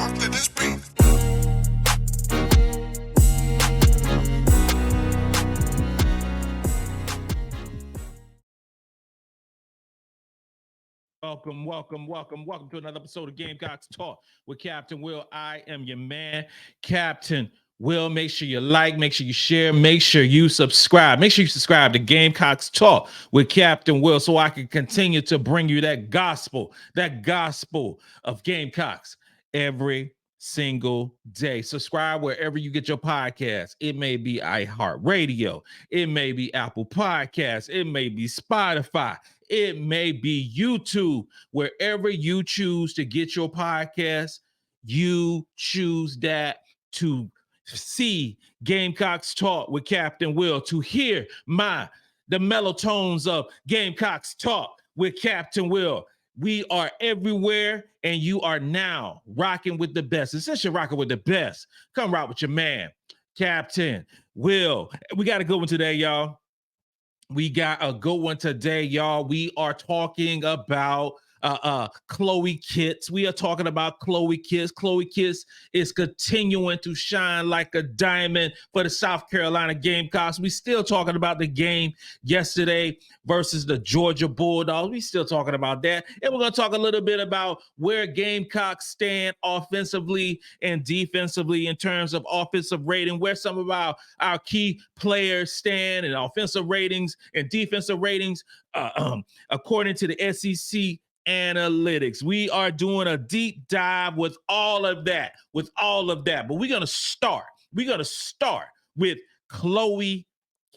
after this beat. Welcome to another episode of Gamecocks Talk with Captain Will. I am your man, Captain Will. Make sure you like, make sure you share, make sure you subscribe. Make sure you subscribe to Gamecocks Talk with Captain Will so I can continue to bring you that gospel of Gamecocks every single day. Subscribe wherever you get your podcasts. It may be iHeartRadio, it may be Apple Podcasts, it may be Spotify, it may be YouTube. Wherever you choose to get your podcast, you choose that to see Gamecocks Talk with Captain Will, to hear the mellow tones of Gamecocks Talk with Captain Will. We are everywhere, and you are now rocking with the best. And since you're rocking with the best, come rock with your man, Captain Will. We got a good one today, y'all. We got a good one today, y'all. We are talking about Chloe Kitts. We are talking about Chloe Kitts. Chloe Kitts is continuing to shine like a diamond for the South Carolina Gamecocks. We still talking about the game yesterday versus the Georgia Bulldogs. We still talking about that. And we're going to talk a little bit about where Gamecocks stand offensively and defensively in terms of offensive rating, where some of our key players stand in offensive ratings and defensive ratings according to the SEC analytics. We are doing a deep dive with all of that. But we're going to start with Chloe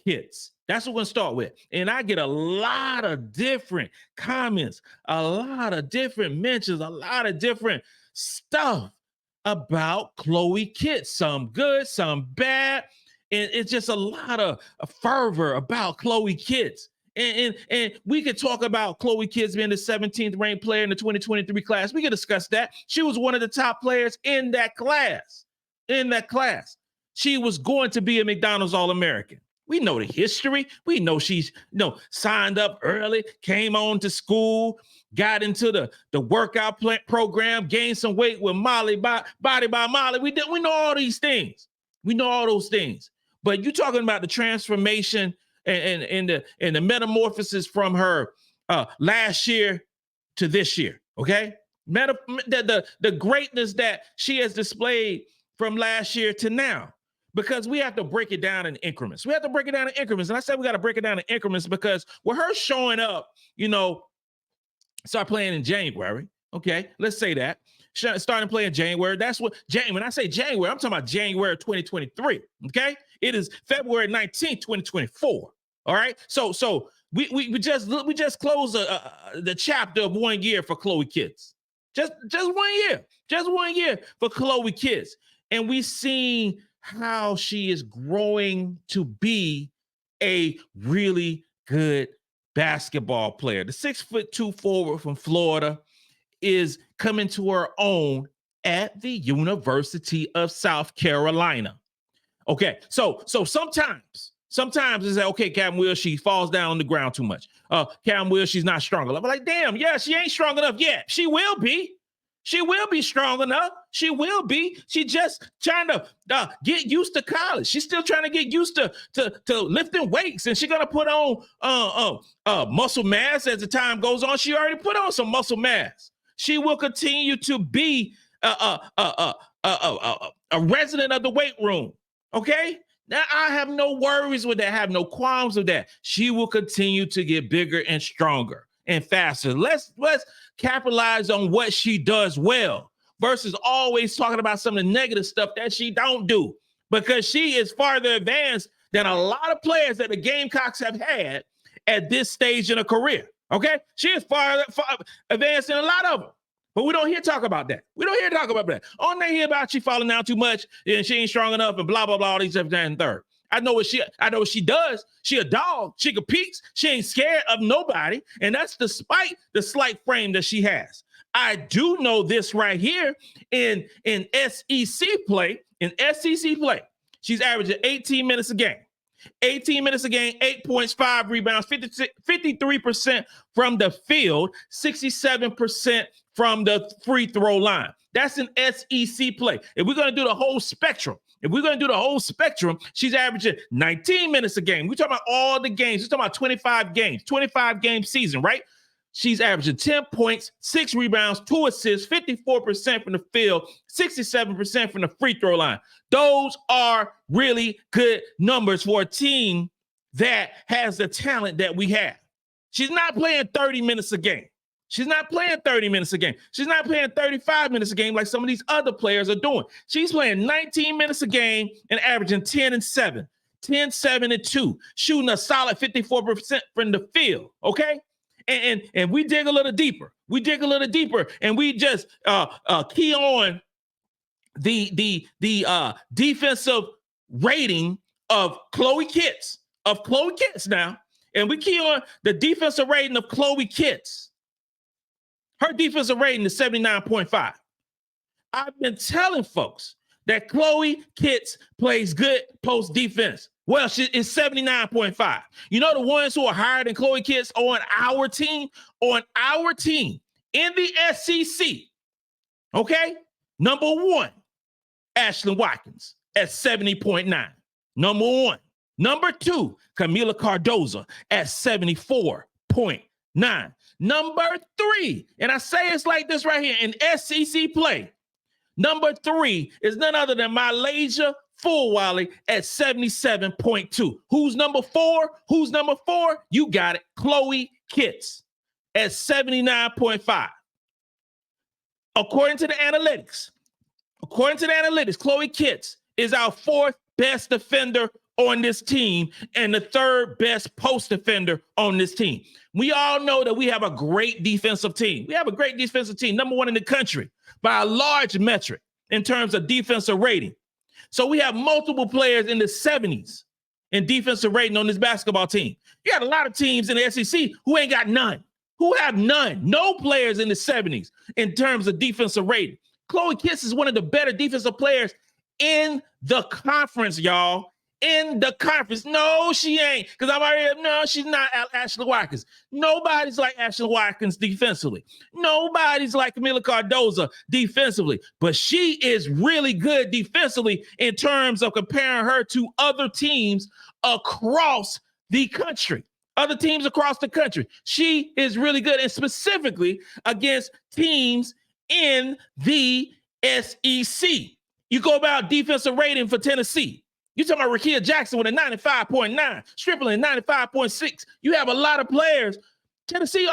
Kitts. That's what we're going to start with. And I get a lot of different comments, a lot of different mentions, a lot of different stuff about Chloe Kitts. Some good, some bad. And it's just a lot of fervor about Chloe Kitts. And we could talk about Chloe Kitts being the 17th ranked player in the 2023 class. We could discuss that. She was one of the top players in that class. She was going to be a McDonald's All-American. We know the history. We know she's signed up early, came on to school, got into the workout program, gained some weight with Body by Molly. We know all these things. We know all those things. But you're talking about the transformation and the metamorphosis from her last year to this year, okay? The greatness that she has displayed from last year to now, because we have to break it down in increments. And I said we got to break it down in increments because with her showing up, start playing in January, okay? Let's say that. Starting playing January. That's what when I say January, I'm talking about January 2023, okay? It is February 19th, 2024. All right. So we just closed the chapter of 1 year for Chloe Kitts. Just 1 year for Chloe Kitts. And we seen how she is growing to be a really good basketball player. The 6'2" forward from Florida is coming to her own at the University of South Carolina. Okay, so sometimes it's like, okay, Captain Will, she falls down on the ground too much. Captain Will, she's not strong enough. I'm like, damn, yeah, she ain't strong enough yet. She will be. She will be strong enough. She will be. She just trying to get used to college. She's still trying to get used to lifting weights, and she's gonna put on muscle mass as the time goes on. She already put on some muscle mass. She will continue to be a resident of the weight room. Okay. Now, I have no worries with that. I have no qualms with that. She will continue to get bigger and stronger and faster. Let's capitalize on what she does well versus always talking about some of the negative stuff that she don't do, because she is farther advanced than a lot of players that the Gamecocks have had at this stage in a career. Okay? She is far advanced than a lot of them. But we don't hear talk about that. All they hear about she falling down too much and she ain't strong enough and blah, blah, blah, all these stuff and third. I know what she does. She a dog. She competes. She ain't scared of nobody. And that's despite the slight frame that she has. I do know this right here in SEC play. She's averaging 18 minutes a game. 18 minutes a game, 8 points, 5 rebounds, 53% from the field, 67% from the free throw line. That's an SEC play. If we're going to do the whole spectrum, she's averaging 19 minutes a game. We're talking about all the games. We're talking about 25 game season, right? She's averaging 10 points, 6 rebounds, 2 assists, 54% from the field, 67% from the free throw line. Those are really good numbers for a team that has the talent that we have. She's not playing 30 minutes a game. She's not playing 30 minutes a game. She's not playing 35 minutes a game like some of these other players are doing. She's playing 19 minutes a game and averaging 10 and 7, 10, 7 and 2, shooting a solid 54% from the field, okay? And we dig a little deeper. And we just key on the defensive rating of Chloe Kitts now. And we key on the defensive rating of Chloe Kitts. Her defensive rating is 79.5. I've been telling folks that Chloe Kitts plays good post defense. Well, she is 79.5. You know the ones who are higher than Chloe Kitts on our team? On our team in the SEC, okay? Number 1, Ashlyn Watkins at 70.9. Number 1. Number 2, Kamilla Cardoso at 74.9. Number 3, and I say it's like this right here in SEC play. Number 3 is none other than MiLaysia Fulwiley at 77.2. Who's number 4? You got it. Chloe Kitts at 79.5. According to the analytics, Chloe Kitts is our 4th best defender on this team and the 3rd best post defender on this team. We all know that we have a great defensive team. Number 1 in the country by a large metric in terms of defensive rating. So we have multiple players in the 70s in defensive rating on this basketball team. You got a lot of teams in the SEC who ain't got none, no players in the 70s in terms of defensive rating. Chloe Kitts is one of the better defensive players in the conference, y'all. In the conference. No, she ain't. Because she's not Ashlyn Watkins. Nobody's like Ashlyn Watkins defensively. Nobody's like Kamilla Cardoso defensively. But she is really good defensively in terms of comparing her to other teams across the country. She is really good, and specifically against teams in the SEC. You go about defensive rating for Tennessee. You're talking about Rakia Jackson with a 95.9, Stripling 95.6. You have a lot of players. Tennessee,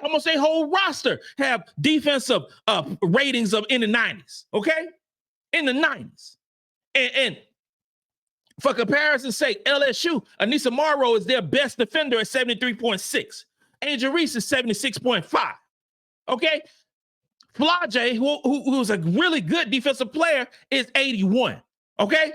almost a whole roster have defensive ratings of in the 90s, okay? In the 90s. And for comparison's sake, LSU, Anissa Morrow is their best defender at 73.6. Angel Reese is 76.5, okay? Flage, who's a really good defensive player, is 81, okay?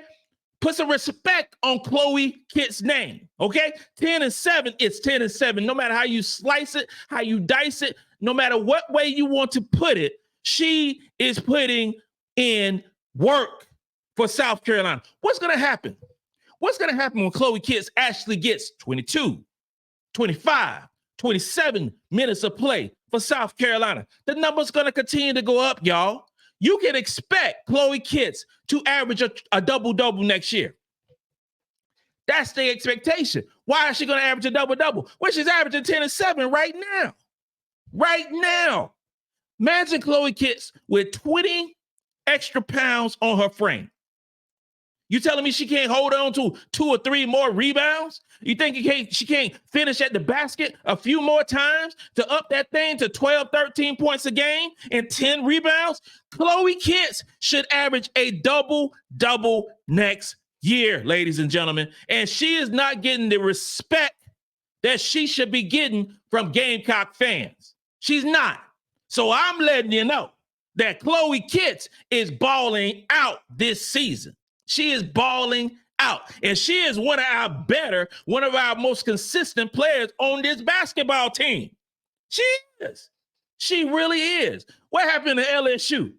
Put some respect on Chloe Kitts' name, okay? 10 and 7, it's 10 and 7. No matter how you slice it, how you dice it, no matter what way you want to put it, she is putting in work for South Carolina. What's going to happen? What's going to happen when Chloe Kitts actually gets 22, 25, 27 minutes of play for South Carolina? The number's going to continue to go up, y'all. You can expect Chloe Kitts to average a double-double next year. That's the expectation. Why is she going to average a double-double? Well, she's averaging 10 and 7 right now. Right now. Imagine Chloe Kitts with 20 extra pounds on her frame. You telling me she can't hold on to 2 or 3 more rebounds? You think she can't finish at the basket a few more times to up that thing to 12, 13 points a game and 10 rebounds? Chloe Kitts should average a double-double next year, ladies and gentlemen. And she is not getting the respect that she should be getting from Gamecock fans. She's not. So I'm letting you know that Chloe Kitts is balling out this season. She is balling out. And she is one of our most consistent players on this basketball team. She is. She really is. What happened to LSU?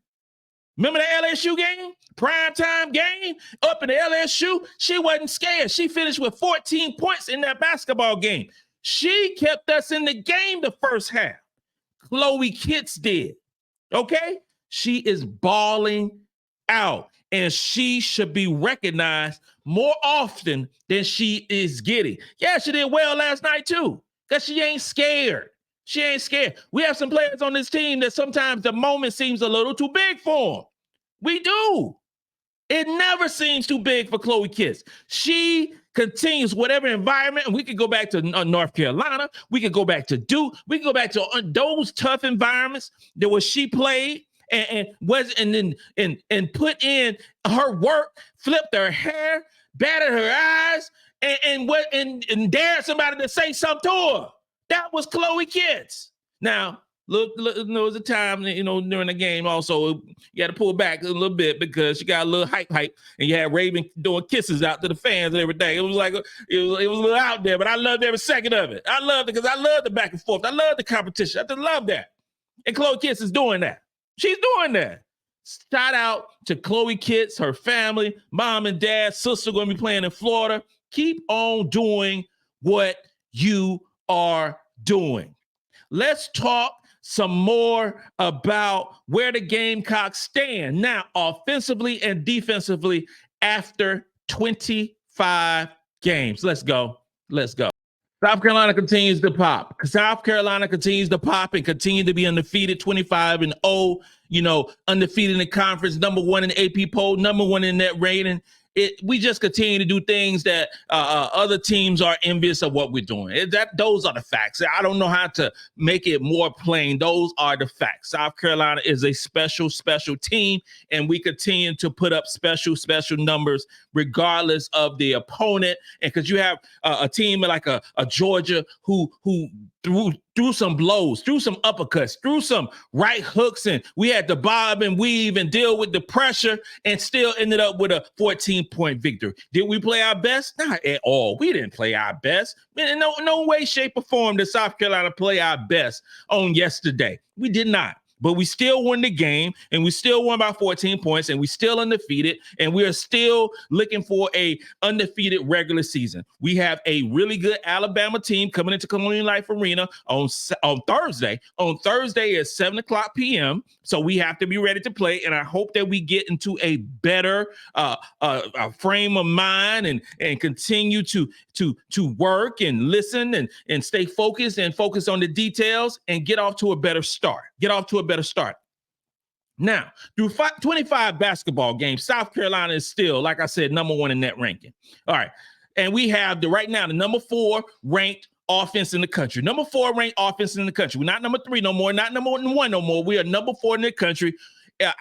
Remember the LSU game? Primetime game up in the LSU? She wasn't scared. She finished with 14 points in that basketball game. She kept us in the game the first half. Chloe Kitts did. Okay? She is balling out, and she should be recognized more often than she is getting. Yeah, she did well last night too, because she ain't scared. She ain't scared. We have some players on this team that sometimes the moment seems a little too big for them. We do. It never seems too big for Chloe Kitts. She continues whatever environment, and we could go back to North Carolina. We could go back to Duke. We could go back to those tough environments that was she played and put in her work, flipped her hair, batted her eyes, and dared somebody to say something to her. That was Chloe Kitts. Now, look, there was a time, during the game also, you had to pull back a little bit because you got a little hype, and you had Raven doing kisses out to the fans and everything. It was like, it was a little out there, but I loved every second of it. I loved it because I love the back and forth. I love the competition. I just love that. And Chloe Kitts is doing that. She's doing that. Shout out to Chloe Kitts, her family, mom and dad, sister going to be playing in Florida. Keep on doing what you are doing. Let's talk some more about where the Gamecocks stand now offensively and defensively after 25 games. Let's go. South Carolina continues to pop. South Carolina continues to pop and continue to be undefeated, 25-0, undefeated in the conference, number one in the AP poll, number one in net rating. We just continue to do things that other teams are envious of what we're doing. Those are the facts. I don't know how to make it more plain. Those are the facts. South Carolina is a special, special team, and we continue to put up special, special numbers regardless of the opponent. And because you have a team like a Georgia who threw some blows, threw some uppercuts, threw some right hooks, and we had to bob and weave and deal with the pressure and still ended up with a 14-point victory. Did we play our best? Not at all. We didn't play our best. In no way, shape, or form did South Carolina play our best on yesterday. We did not. But we still won the game, and we still won by 14 points, and we still undefeated, and we are still looking for a undefeated regular season. We have a really good Alabama team coming into Colonial Life Arena on Thursday. On Thursday at 7:00 p.m., so we have to be ready to play, and I hope that we get into a better frame of mind and continue to work and listen and stay focused and focus on the details and get off to a better start. Now, through 25 basketball games, South Carolina is still, like I said, number one in net ranking. All right. And we have right now the number 4 ranked offense in the country. Number 4 ranked offense in the country. We're not number 3 no more, not number 1 no more. We are number 4 in the country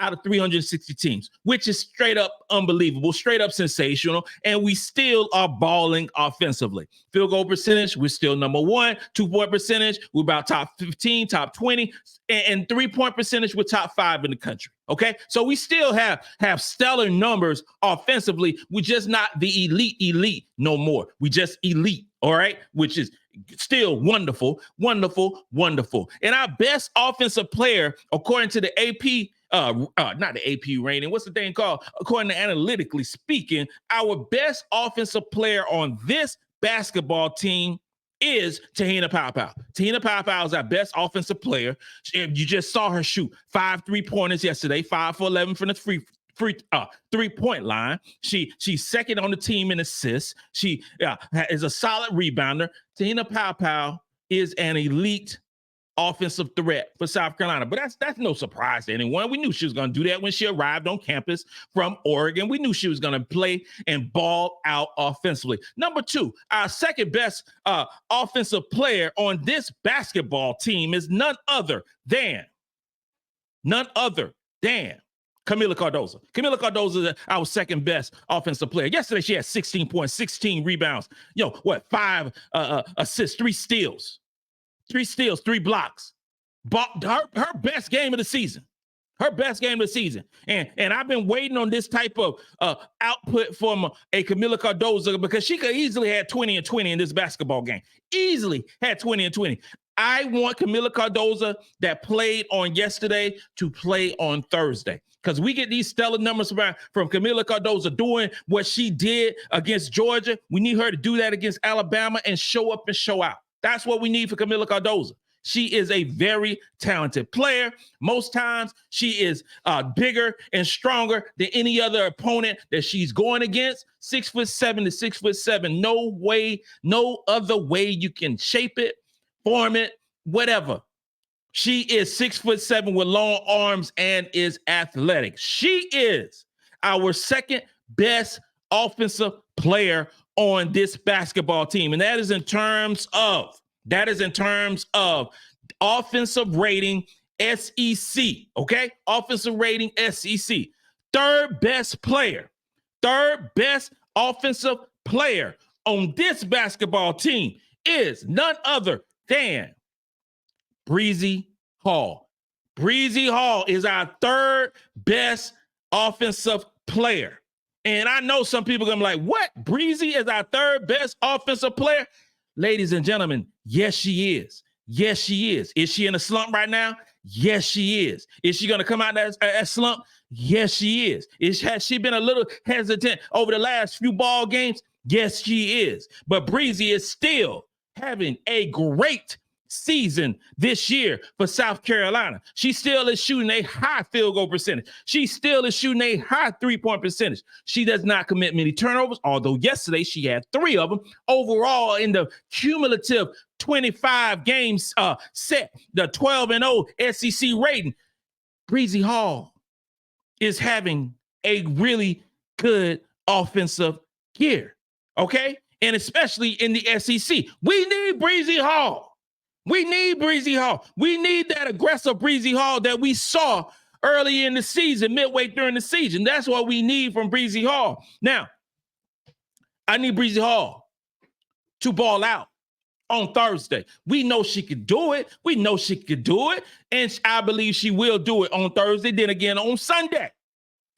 out of 360 teams, which is straight up unbelievable, straight up sensational, and we still are balling offensively. Field goal percentage, we're still number 1. 2-point percentage, we're about top 15, top 20, and 3-point percentage, we're top 5 in the country. Okay, so we still have stellar numbers offensively. We're just not the elite no more. We just elite, all right, which is still wonderful. And our best offensive player, according to the AP, not the AP rating, what's the thing called? According to analytically speaking, our best offensive player on this basketball team is Te-Hina Paopao. Te-Hina Paopao is our best offensive player. You just saw her shoot 5 3-pointers yesterday, 5 for 11 from the free 3-point line. She's second on the team in assists. She is a solid rebounder. Te-Hina Paopao is an elite offensive threat for South Carolina, but that's no surprise to anyone. We knew she was going to do that when she arrived on campus from Oregon. We knew she was going to play and ball out offensively. Number 2, our second best offensive player on this basketball team is none other than Kamilla Cardoso. Kamilla Cardoso is our second best offensive player. Yesterday, she had 16 points, 16 rebounds, 5 assists, 3 steals. 3 steals, 3 blocks. Her best game of the season. And I've been waiting on this type of output from a Kamilla Cardoso because she could easily have 20 and 20 in this basketball game. Easily had 20 and 20. I want Kamilla Cardoso that played on yesterday to play on Thursday, because we get these stellar numbers from Kamilla Cardoso doing what she did against Georgia. We need her to do that against Alabama and show up and show out. That's what we need for Kamilla Cardoso. She is a very talented player. Most times she is bigger and stronger than any other opponent that she's going against. 6'7" to 6'7". No way, no other way you can shape it, form it, whatever. She is 6'7" with long arms and is athletic. She is our second best offensive player on this basketball team. And that is in terms of offensive rating SEC, okay? Offensive rating SEC. Third best offensive player on this basketball team is none other than Bree Hall. Bree Hall is our third best offensive player. And I know some people are going to be like, what? Bree is our third best offensive player? Ladies and gentlemen, yes, she is. Yes, she is. Is she in a slump right now? Yes, she is. Is she going to come out of that slump? Yes, she is. Has she been a little hesitant over the last few ball games? Yes, she is. But Bree is still having a great season this year for South Carolina. She still is shooting a high field goal percentage. She still is shooting a high three-point percentage. She does not commit many turnovers, although yesterday she had 3 of them. Overall, in the cumulative 25 games set, the 12-0 SEC rating, Bree Hall is having a really good offensive year, okay? And especially in the SEC. We need Bree Hall. We need Bree Hall. We need that aggressive Bree Hall that we saw early in the season, midway during the season. That's what we need from Bree Hall. Now, I need Bree Hall to ball out on Thursday. We know she could do it. We know she could do it. And I believe she will do it on Thursday, then again on Sunday.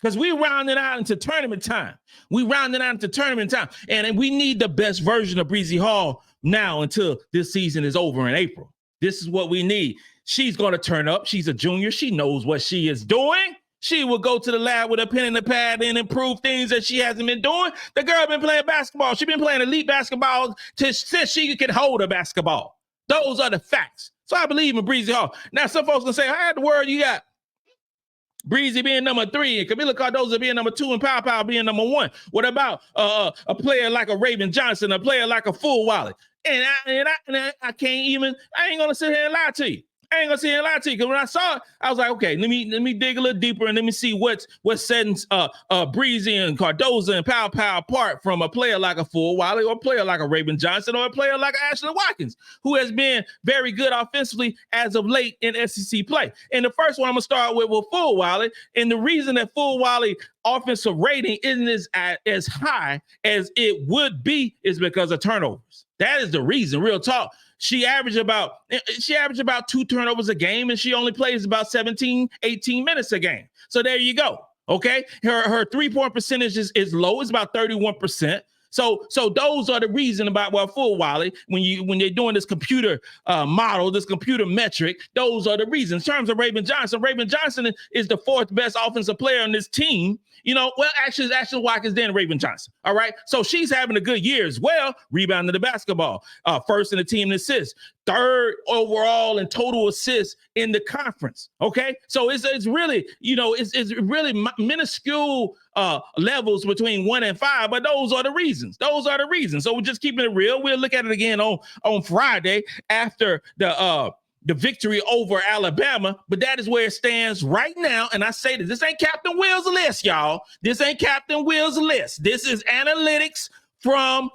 Because we rounding out into tournament time. And we need the best version of Bree Hall now until this season is over in April. This is what we need. She's going to turn up. She's a junior. She knows what she is doing. She will go to the lab with a pen and a pad and improve things that she hasn't been doing. The girl been playing basketball. She's been playing elite basketball since she can hold a basketball. Those are the facts. So I believe in Bree Hall. Now, some folks can say, how in the world you got Bree being number 3 and Kamilla Cardoso being number 2 and Paopao being number 1? What about a player like a Raven Johnson, a player like a Fulwiley? And I can't even, I ain't gonna sit here and lie to you. Because when I saw it, I was like, okay, let me dig a little deeper and let me see what's setting Bree and Cardoso and Paopao apart from a player like a Fulwiley or a player like a Raven Johnson or a player like Ashlyn Watkins, who has been very good offensively as of late in SEC play. And the first one I'm gonna start with Fulwiley, and the reason that Fulwiley offensive rating isn't as high as it would be is because of turnovers. That is the reason, real talk. She averaged about 2 turnovers a game, and she only plays about 17, 18 minutes a game. So there you go. Okay. Her 3-point percentage is low. It's about 31%. So those are the reason about Fulwiley, when they're doing this computer model, this computer metric, those are the reasons. In terms of Raven Johnson is the 4th best offensive player on this team. Actually, it's Ashlyn Watkins, then Raven Johnson. All right. So she's having a good year as well, rebounding the basketball, 1st in the team in assists, 3rd overall in total assists in the conference. Okay. So it's really, it's really minuscule levels between 1 and 5, but those are the reasons. So we're just keeping it real. We'll look at it again on Friday after the victory over Alabama, but that is where it stands right now. And I say this ain't Captain Will's list, y'all. This ain't Captain Will's list. This is analytics from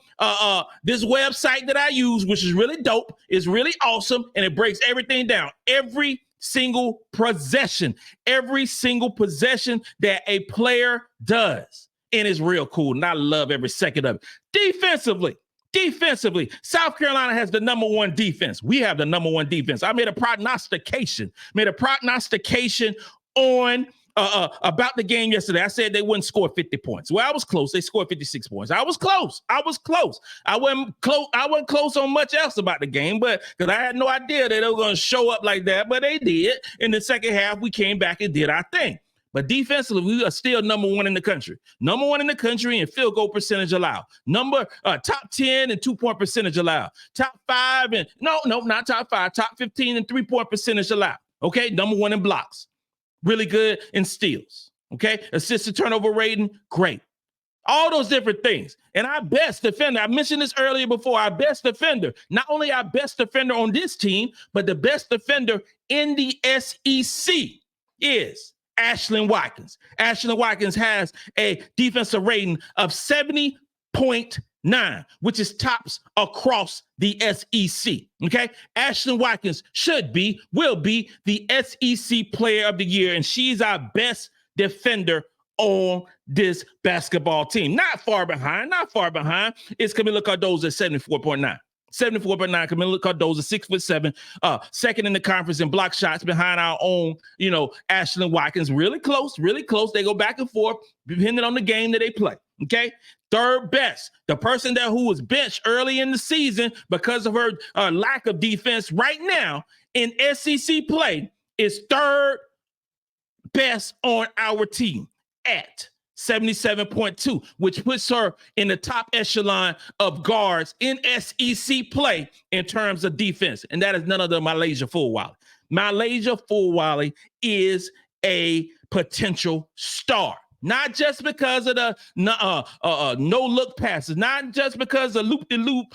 this website that I use, which is really dope. It's really awesome, and it breaks everything down. Every single possession that a player does. And it's real cool, and I love every second of it. Defensively, South Carolina has the number 1 defense. We have the number 1 defense. I made a prognostication on about the game yesterday. I said they wouldn't score 50 points. Well, I was close. They scored 56 points. I was close. I wasn't close on much else about the game, but because I had no idea that they were going to show up like that, but they did. In the second half, we came back and did our thing. But defensively, we are still number one in the country. Number one in the country in field goal percentage allowed. Top 10 and 2-point percentage allowed. Top 5 and not top 5. Top 15 and 3-point percentage allowed. Okay, number one in blocks. Really good in steals. Okay, assist to turnover rating, great. All those different things. And our best defender, I mentioned this earlier before, our best defender, not only our best defender on this team, but the best defender in the SEC is Ashlyn Watkins. Ashlyn Watkins has a defensive rating of 70.9, which is tops across the SEC. Okay. Ashlyn Watkins will be the SEC player of the year, and she's our best defender on this basketball team. Not far behind is Kamilla Cardoso at 74.9. 74.9, Kamilla Cardoso, 6'7", second in the conference in block shots behind our own, Ashlyn Watkins. Really close. They go back and forth depending on the game that they play. Okay. Third best, the person who was benched early in the season because of her lack of defense right now in SEC play is third best on our team at 77.2, which puts her in the top echelon of guards in SEC play in terms of defense. And that is none other than MiLaysia Fulwiley. MiLaysia Fulwiley is a potential star. Not just because of the no-look passes, not just because of loop-de-loop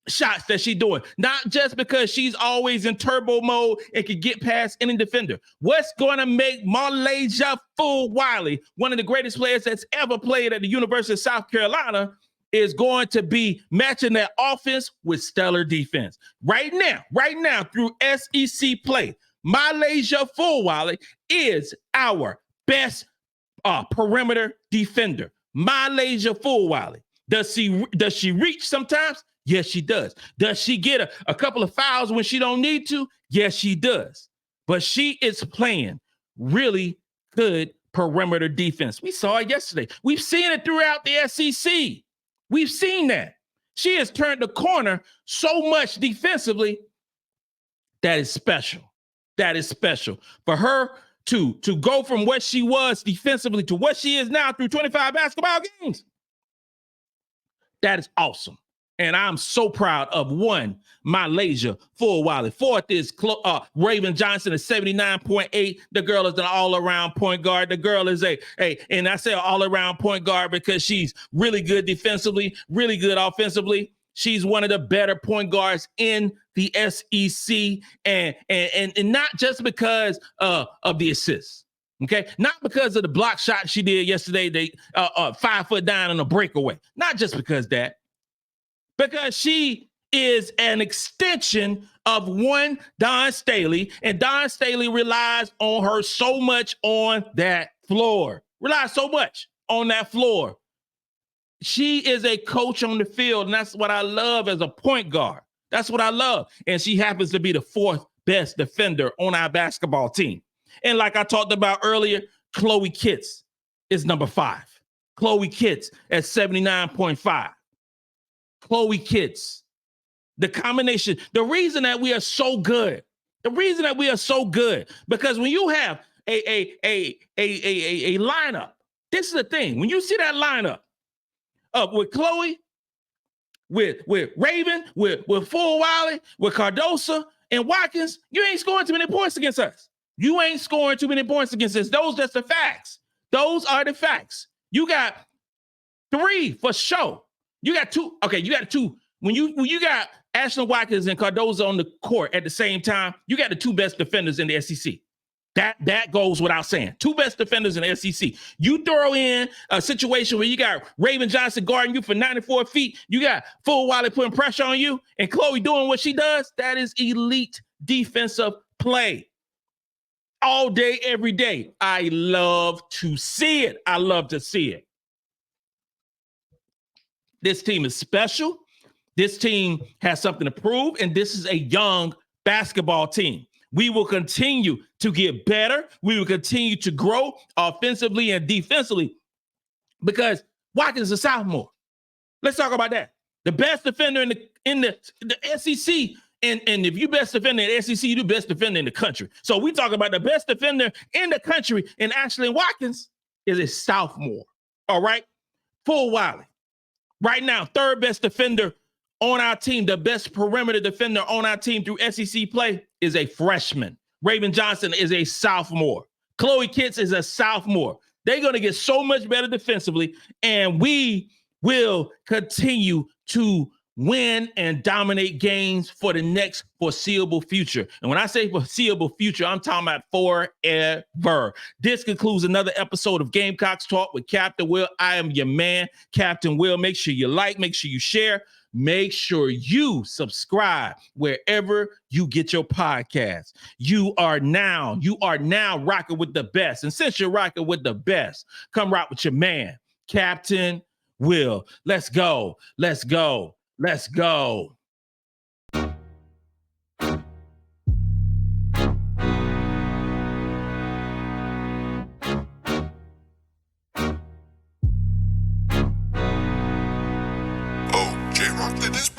shots that she's doing, not just because she's always in turbo mode and can get past any defender. What's going to make MiLaysia Fulwiley one of the greatest players that's ever played at the University of South Carolina is going to be matching that offense with stellar defense. Right now through SEC play, MiLaysia Fulwiley is our best perimeter defender. MiLaysia Fulwiley. Does she reach sometimes? Yes, she does. Does she get a couple of fouls when she don't need to? Yes, she does. But she is playing really good perimeter defense. We saw it yesterday. We've seen it throughout the SEC. We've seen that. She has turned the corner so much defensively. That is special. That is special. For her to go from what she was defensively to what she is now through 25 basketball games, that is awesome. And I'm so proud of MiLaysia Fulwiley. Fourth is Raven Johnson at 79.8. The girl is an all-around point guard. The girl is and I say all-around point guard because she's really good defensively, really good offensively. She's one of the better point guards in the SEC, and not just because of the assists. Okay, not because of the block shot she did yesterday. They 5 foot down on a breakaway. Not just because that. Because she is an extension of Dawn Staley, and Dawn Staley relies on her so much on that floor. She is a coach on the field, and that's what I love as a point guard. That's what I love. And she happens to be the fourth best defender on our basketball team. And like I talked about earlier, Chloe Kitts is number 5. Chloe Kitts at 79.5. Chloe Kitts, the combination, the reason that we are so good, because when you have a lineup, this is the thing. When you see that lineup with Chloe, with Raven, with Fulwiley, with Cardoso and Watkins, you ain't scoring too many points against us. Those are just the facts. Those are the facts. You got 3 for sure. You got 2. Okay, you got 2. When you got Ashlyn Watkins and Cardoso on the court at the same time, you got the 2 best defenders in the SEC. That goes without saying. 2 best defenders in the SEC. You throw in a situation where you got Raven Johnson guarding you for 94 feet, you got Fulwiley putting pressure on you, and Chloe doing what she does. That is elite defensive play. All day, every day. I love to see it. This team is special. This team has something to prove, and this is a young basketball team. We will continue to get better. We will continue to grow offensively and defensively because Watkins is a sophomore. Let's talk about that. The best defender in the SEC. And if you best defender in the SEC, you the best defender in the country. So we talk about the best defender in the country, and Ashlyn Watkins is a sophomore. All right? Fulwiley. Right now, third best defender on our team, the best perimeter defender on our team through SEC play is a freshman. Raven Johnson is a sophomore. Chloe Kitts is a sophomore. They're going to get so much better defensively, and we will continue to win and dominate games for the next foreseeable future. And when I say foreseeable future, I'm talking about forever. This concludes another episode of Gamecocks Talk with Captain Will. I am your man, Captain Will. Make sure you like, make sure you share, make sure you subscribe wherever you get your podcasts. You are now rocking with the best. And since you're rocking with the best, come rock with your man, Captain Will. Let's go. Let's go. Let's go. Oh, J-Rock did this